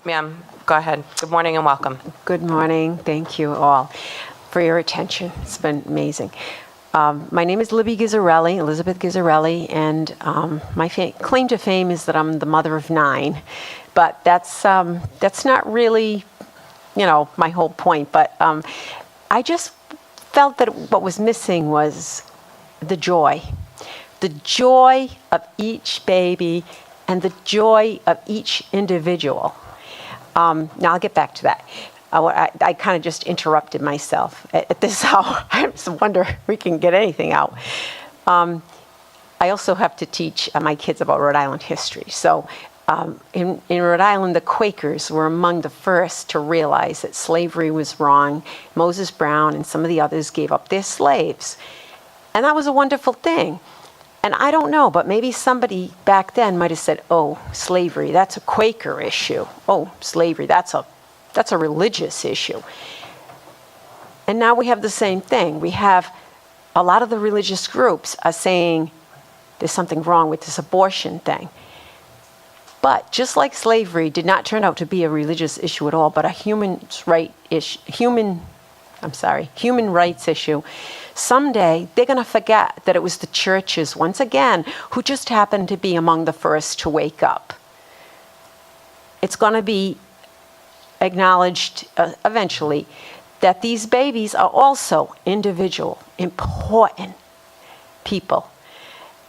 Ma'am, go ahead. Good morning and welcome. Good morning. Thank you all for your attention. It's been amazing. My name is Libby Gizzarelli, Elizabeth Gizzarelli, and my claim to fame is that I'm the mother of 9. But that's not really, my whole point. But I just felt that what was missing was the joy of each baby and the joy of each individual. Now I'll get back to that. I kind of just interrupted myself at this hour. I just wonder if we can get anything out. I also have to teach my kids about Rhode Island history. So in Rhode Island, the Quakers were among the first to realize that slavery was wrong. Moses Brown and some of the others gave up their slaves. And that was a wonderful thing. And I don't know, but maybe somebody back then might have said, oh, slavery, that's a Quaker issue. Oh, slavery, that's a religious issue. And now we have the same thing. We have a lot of the religious groups are saying there's something wrong with this abortion thing. But just like slavery did not turn out to be a religious issue at all, but a human rights issue, someday they're going to forget that it was the churches, once again, who just happened to be among the first to wake up. It's going to be acknowledged eventually that these babies are also individual, important people.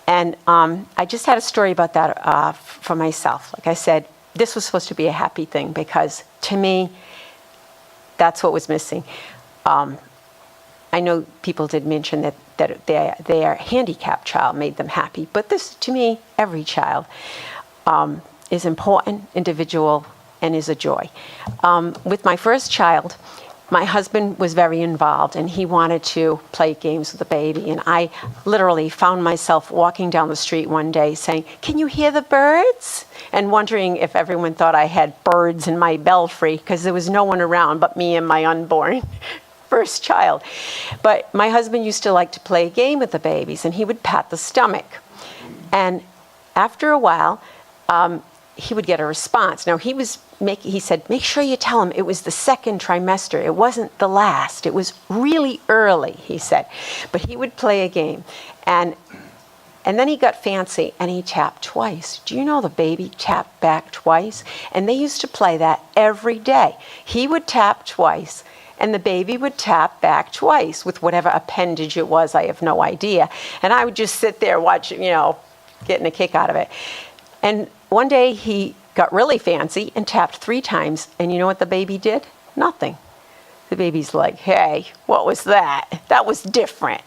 And I just had a story about that for myself. Like I said, this was supposed to be a happy thing because to me, that's what was missing. I know people did mention that their handicapped child made them happy, but this, to me, every child is important, individual, and is a joy. With my first child, my husband was very involved, and he wanted to play games with the baby, and I literally found myself walking down the street one day saying, "Can you hear the birds?" and wondering if everyone thought I had birds in my belfry, because there was no one around but me and my unborn first child. But my husband used to like to play a game with the babies, and he would pat the stomach. And after a while, he would get a response. Now, he said, make sure you tell him it was the second trimester. It wasn't the last. It was really early, he said. But he would play a game. And then he got fancy, and he tapped twice. Do you know the baby tapped back twice? And they used to play that every day. He would tap twice, and the baby would tap back twice with whatever appendage it was. I have no idea. And I would just sit there watching, getting a kick out of it. And one day he got really fancy and tapped 3 times. And you know what the baby did? Nothing. The baby's like, hey, what was that? That was different.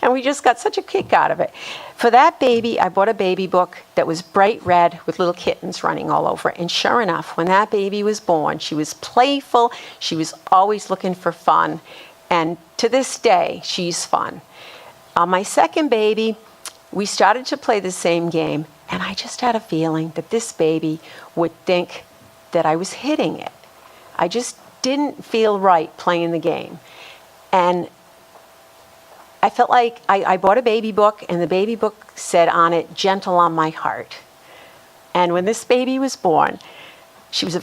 And we just got such a kick out of it. For that baby, I bought a baby book that was bright red with little kittens running all over it. And sure enough, when that baby was born, she was playful. She was always looking for fun. And to this day, she's fun. My second baby, we started to play the same game. And I just had a feeling that this baby would think that I was hitting it. I just didn't feel right playing the game. And I felt like I bought a baby book, and the baby book said on it, gentle on my heart. And when this baby was born, she was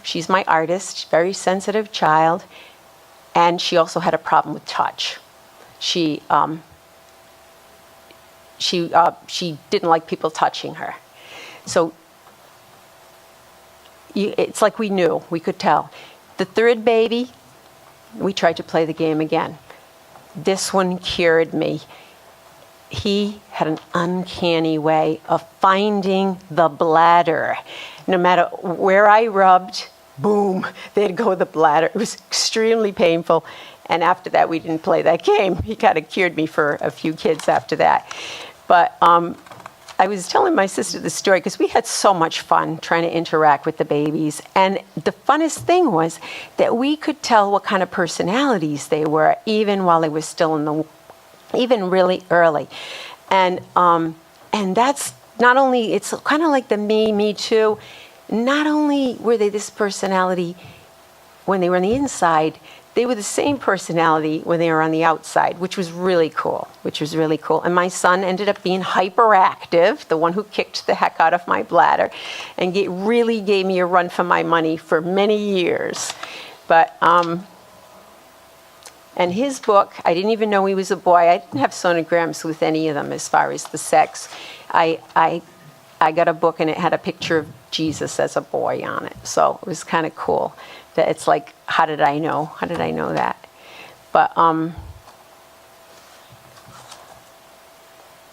she's my artist, very sensitive child, and she also had a problem with touch. She didn't like people touching her. So it's like we knew, we could tell. The third baby, we tried to play the game again. This one cured me. He had an uncanny way of finding the bladder. No matter where I rubbed, boom, there'd go the bladder. It was extremely painful. And after that, we didn't play that game. He kind of cured me for a few kids after that. But I was telling my sister the story because we had so much fun trying to interact with the babies. And the funnest thing was that we could tell what kind of personalities they were, even while they were still even really early. And that's not only, it's kind of like the me too. Not only were they this personality when they were on the inside, they were the same personality when they were on the outside, which was really cool, And my son ended up being hyperactive, the one who kicked the heck out of my bladder, and really gave me a run for my money for many years. But, and his book, I didn't even know he was a boy. I didn't have sonograms with any of them as far as the sex. I got a book and it had a picture of Jesus as a boy on it. So it was kind of cool. That it's like, how did I know? How did I know that? But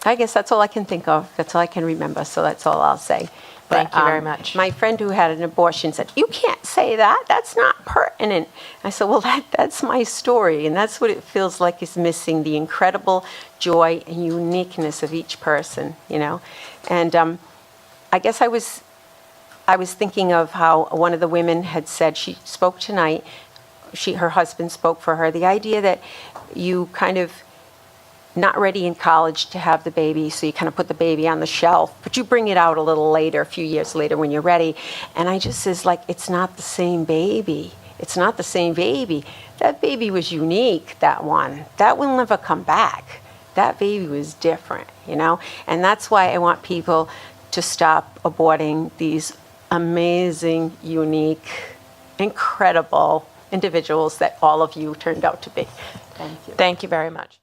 I guess that's all I can think of. That's all I can remember. So that's all I'll say. Thank you very much. My friend who had an abortion said, "You can't say that. That's not pertinent." I said, "Well, that's my story, and that's what it feels like is missing, the incredible joy and uniqueness of each person, you know." And I guess I was thinking of how one of the women had said, she spoke tonight, her husband spoke for her, the idea that you kind of not ready in college to have the baby, so you kind of put the baby on the shelf, but you bring it out a little later, a few years later when you're ready. And I just says, like, it's not the same baby. It's not the same baby. That baby was unique, that one. That will never come back. That baby was different, you know? And that's why I want people to stop aborting these amazing, unique, incredible individuals that all of you turned out to be. Thank you. Thank you very much.